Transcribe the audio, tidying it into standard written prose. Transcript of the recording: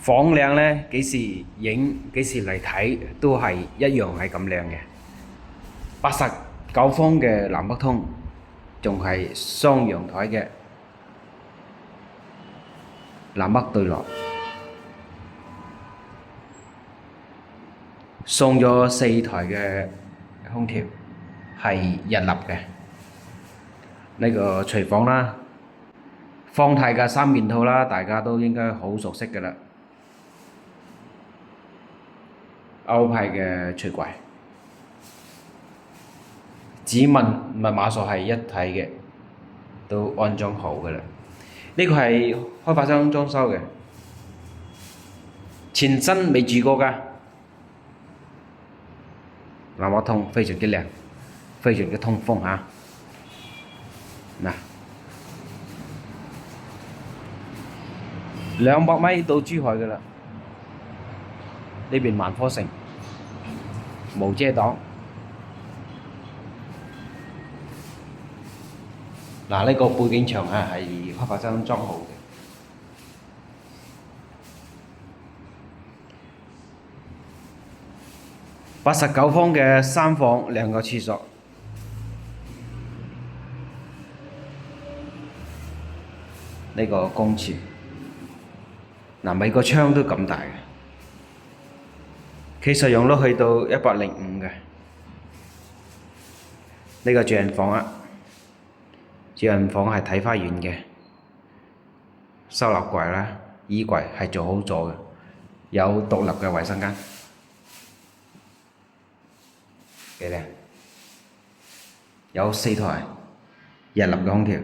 房靚呢，幾時影幾時嚟睇都係一樣係咁靚嘅。89方嘅南北通，仲係雙陽台嘅南北對落，送咗4台嘅空調，係日立嘅。呢個廚房啦，方太嘅3件套啦，大家都應該好熟悉㗎啦。歐派嘅櫥櫃，指紋密碼鎖係一體嘅，都安裝好㗎啦。呢個係開發商裝修嘅，前身未住過㗎。南北通非常之靚，非常之通風嚇。嗱，200米到珠海㗎啦。呢邊萬科城無遮擋。嗱，呢個背景牆係開發商裝好嘅。89方嘅3房2個廁所，呢個公廁，嗱，每個窗都咁大嘅，其實用率去到105嘅。呢個主人房啊，主人房係睇花園嘅，收納櫃啦、衣櫃係做好咗嘅，有獨立嘅衛生間，幾靚，有4台日立嘅空調。